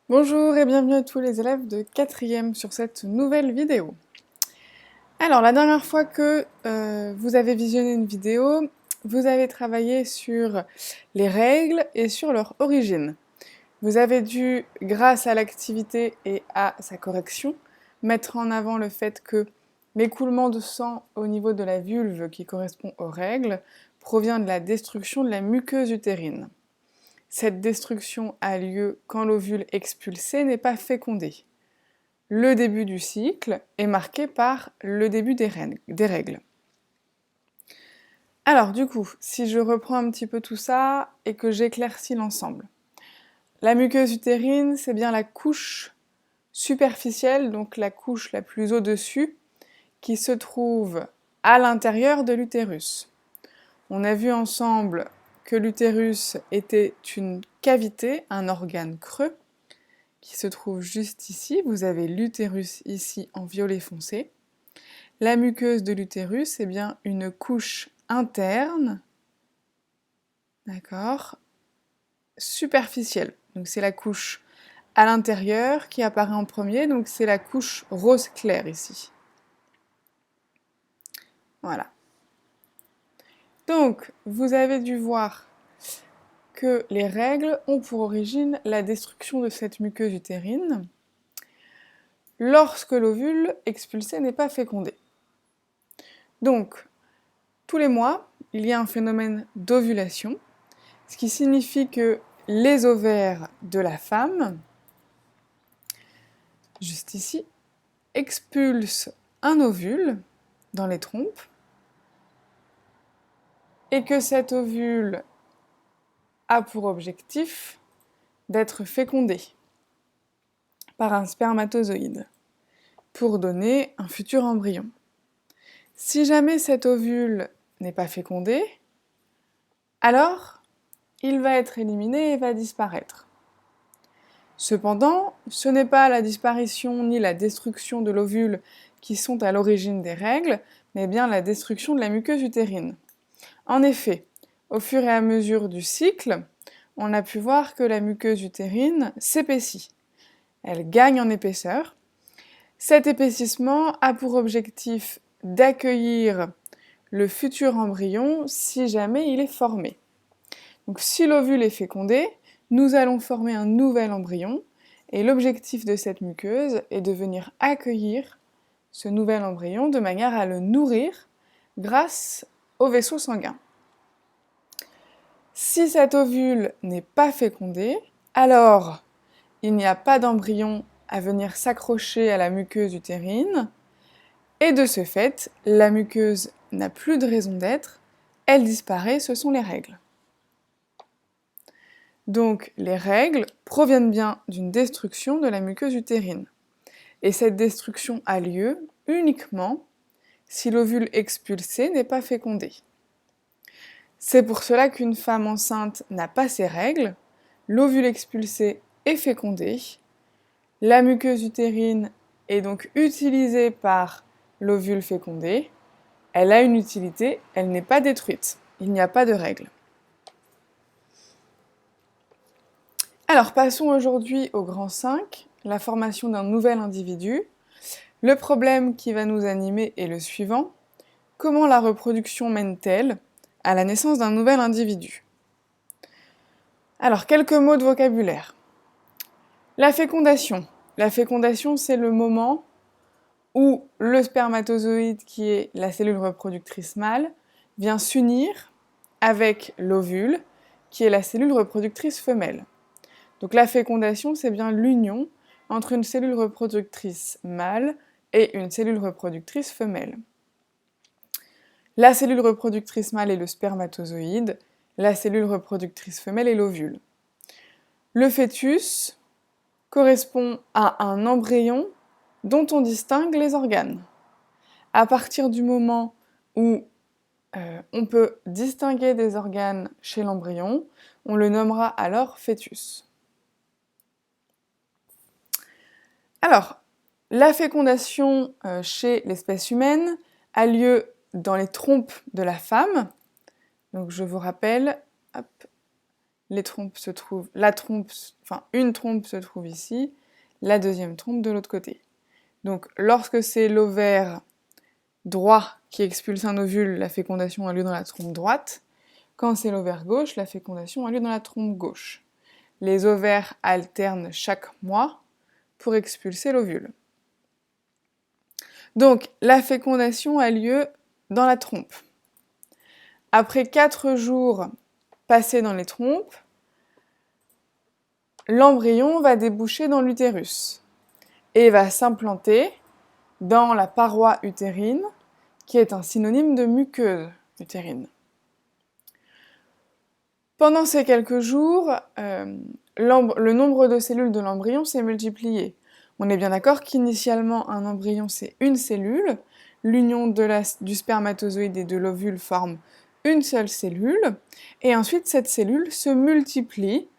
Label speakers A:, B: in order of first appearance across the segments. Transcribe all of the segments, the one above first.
A: Bonjour et bienvenue à tous les élèves de 4e sur cette nouvelle vidéo. Alors, la dernière fois que vous avez visionné une vidéo, vous avez travaillé sur les règles et sur leur origine. Vous avez dû, grâce à l'activité et à sa correction, mettre en avant le fait que l'écoulement de sang au niveau de la vulve, qui correspond aux règles, provient de la destruction de la muqueuse utérine. Cette destruction a lieu quand l'ovule expulsé n'est pas fécondé. Le début du cycle est marqué par le début des règles. Alors du coup, si je reprends un petit peu tout ça et que j'éclaircis l'ensemble. La muqueuse utérine, c'est bien la couche superficielle, donc la couche la plus au-dessus, qui se trouve à l'intérieur de l'utérus. On a vu ensemble que l'utérus était une cavité, un organe creux, qui se trouve juste ici. Vous avez l'utérus ici en violet foncé. La muqueuse de l'utérus est bien une couche interne, d'accord, superficielle. Donc c'est la couche à l'intérieur qui apparaît en premier, donc c'est la couche rose clair ici. Voilà. Donc, vous avez dû voir que les règles ont pour origine la destruction de cette muqueuse utérine lorsque l'ovule expulsé n'est pas fécondé. Donc, tous les mois, il y a un phénomène d'ovulation, ce qui signifie que les ovaires de la femme, juste ici, expulsent un ovule dans les trompes et que cet ovule a pour objectif d'être fécondé par un spermatozoïde pour donner un futur embryon. Si jamais cet ovule n'est pas fécondé, alors il va être éliminé et va disparaître. Cependant, ce n'est pas la disparition ni la destruction de l'ovule qui sont à l'origine des règles, mais bien la destruction de la muqueuse utérine. En effet, au fur et à mesure du cycle, on a pu voir que la muqueuse utérine s'épaissit. Elle gagne en épaisseur. Cet épaississement a pour objectif d'accueillir le futur embryon si jamais il est formé. Donc si l'ovule est fécondé, nous allons former un nouvel embryon et l'objectif de cette muqueuse est de venir accueillir ce nouvel embryon de manière à le nourrir grâce au vaisseau sanguin. Si cet ovule n'est pas fécondé, alors il n'y a pas d'embryon à venir s'accrocher à la muqueuse utérine et de ce fait, la muqueuse n'a plus de raison d'être, elle disparaît, ce sont les règles. Donc les règles proviennent bien d'une destruction de la muqueuse utérine. Et cette destruction a lieu uniquement si l'ovule expulsé n'est pas fécondé. C'est pour cela qu'une femme enceinte n'a pas ses règles, l'ovule expulsé est fécondé, la muqueuse utérine est donc utilisée par l'ovule fécondé, elle a une utilité, elle n'est pas détruite, il n'y a pas de règles. Alors passons aujourd'hui au grand 5, la formation d'un nouvel individu. Le problème qui va nous animer est le suivant. Comment la reproduction mène-t-elle à la naissance d'un nouvel individu? Alors quelques mots de vocabulaire. La fécondation. La fécondation, c'est le moment où le spermatozoïde, qui est la cellule reproductrice mâle, vient s'unir avec l'ovule, qui est la cellule reproductrice femelle. Donc la fécondation, c'est bien l'union entre une cellule reproductrice mâle et une cellule reproductrice femelle. La cellule reproductrice mâle est le spermatozoïde, la cellule reproductrice femelle est l'ovule. Le fœtus correspond à un embryon dont on distingue les organes. À partir du moment où on peut distinguer des organes chez l'embryon, on le nommera alors fœtus. Alors, la fécondation chez l'espèce humaine a lieu dans les trompes de la femme. Donc je vous rappelle, hop, une trompe se trouve ici, la deuxième trompe de l'autre côté. Donc lorsque c'est l'ovaire droit qui expulse un ovule, la fécondation a lieu dans la trompe droite. Quand c'est l'ovaire gauche, la fécondation a lieu dans la trompe gauche. Les ovaires alternent chaque mois pour expulser l'ovule. Donc la fécondation a lieu dans la trompe. Après 4 jours passés dans les trompes, l'embryon va déboucher dans l'utérus et va s'implanter dans la paroi utérine, qui est un synonyme de muqueuse utérine. Pendant ces quelques jours, le nombre de cellules de l'embryon s'est multiplié. On est bien d'accord qu'initialement, un embryon, c'est une cellule. L'union du spermatozoïde et de l'ovule forme une seule cellule. Et ensuite, cette cellule se multiplie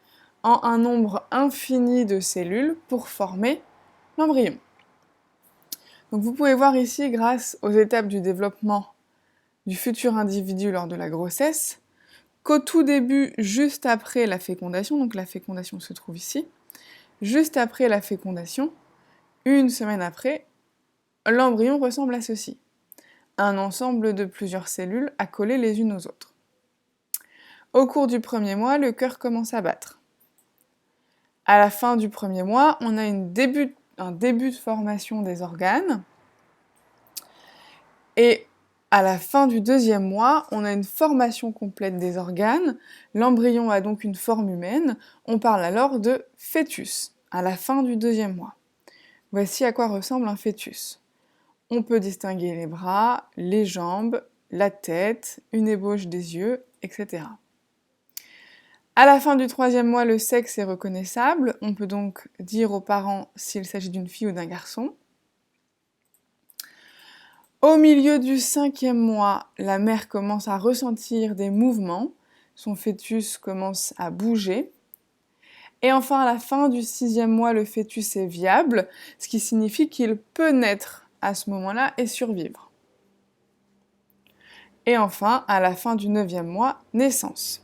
A: en un nombre infini de cellules pour former l'embryon. Donc vous pouvez voir ici, grâce aux étapes du développement du futur individu lors de la grossesse, qu'au tout début, juste après la fécondation, donc la fécondation se trouve ici, juste après la fécondation, une semaine après, l'embryon ressemble à ceci. Un ensemble de plusieurs cellules accolées les unes aux autres. Au cours du premier mois, le cœur commence à battre. À la fin du premier mois, on a un début de formation des organes. Et à la fin du deuxième mois, on a une formation complète des organes. L'embryon a donc une forme humaine. On parle alors de fœtus, à la fin du deuxième mois. Voici à quoi ressemble un fœtus. On peut distinguer les bras, les jambes, la tête, une ébauche des yeux, etc. À la fin du troisième mois, le sexe est reconnaissable. On peut donc dire aux parents s'il s'agit d'une fille ou d'un garçon. Au milieu du cinquième mois, la mère commence à ressentir des mouvements. Son fœtus commence à bouger. Et enfin, à la fin du sixième mois, le fœtus est viable, ce qui signifie qu'il peut naître à ce moment-là et survivre. Et enfin, à la fin du 9e mois, naissance.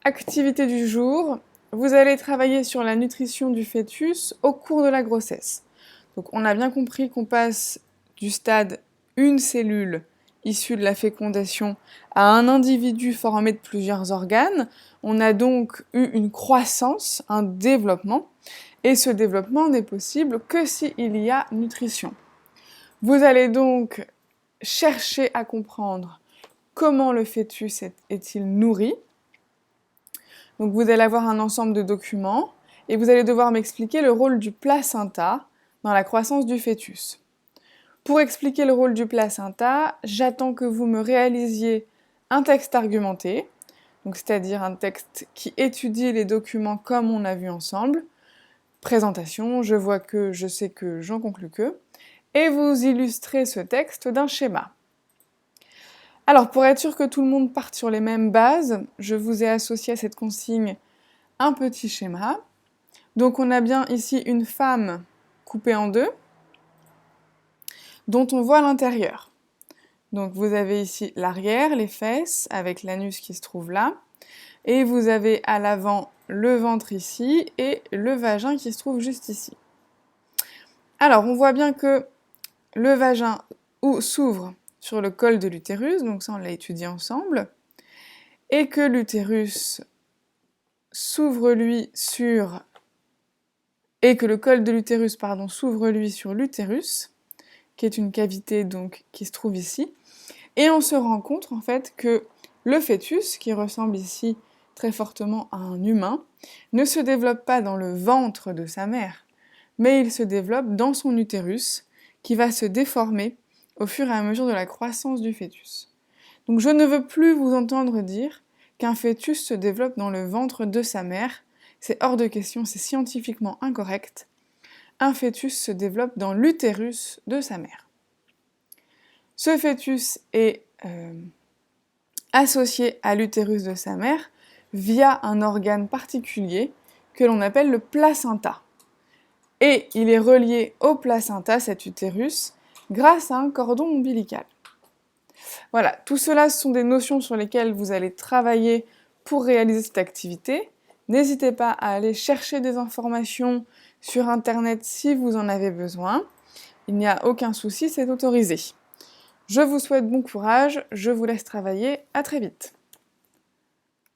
A: Activité du jour, vous allez travailler sur la nutrition du fœtus au cours de la grossesse. Donc on a bien compris qu'on passe du stade une cellule issue de la fécondation à un individu formé de plusieurs organes. On a donc eu une croissance, un développement, et ce développement n'est possible que s'il y a nutrition. Vous allez donc chercher à comprendre comment le fœtus est-il nourri. Donc vous allez avoir un ensemble de documents et vous allez devoir m'expliquer le rôle du placenta dans la croissance du fœtus. Pour expliquer le rôle du placenta, j'attends que vous me réalisiez un texte argumenté, donc c'est-à-dire un texte qui étudie les documents comme on a vu ensemble. Présentation, je vois que, je sais que, j'en conclus que, et vous illustrez ce texte d'un schéma. Alors, pour être sûr que tout le monde parte sur les mêmes bases, je vous ai associé à cette consigne un petit schéma. Donc on a bien ici une femme coupée en deux, dont on voit l'intérieur. Donc vous avez ici l'arrière, les fesses, avec l'anus qui se trouve là, et vous avez à l'avant le ventre ici, et le vagin qui se trouve juste ici. Alors on voit bien que le vagin s'ouvre sur le col de l'utérus, donc ça on l'a étudié ensemble, et que l'utérus s'ouvre lui sur... et que le col de l'utérus, s'ouvre lui sur l'utérus, qui est une cavité donc qui se trouve ici, et on se rend compte en fait que le fœtus, qui ressemble ici très fortement à un humain, ne se développe pas dans le ventre de sa mère, mais il se développe dans son utérus, qui va se déformer au fur et à mesure de la croissance du fœtus. Donc je ne veux plus vous entendre dire qu'un fœtus se développe dans le ventre de sa mère, c'est hors de question, c'est scientifiquement incorrect. Un fœtus se développe dans l'utérus de sa mère. Ce fœtus est associé à l'utérus de sa mère via un organe particulier que l'on appelle le placenta. Et il est relié au placenta, cet utérus, grâce à un cordon ombilical. Voilà, tout cela ce sont des notions sur lesquelles vous allez travailler pour réaliser cette activité. N'hésitez pas à aller chercher des informations sur Internet si vous en avez besoin. Il n'y a aucun souci, c'est autorisé. Je vous souhaite bon courage, je vous laisse travailler, à très vite.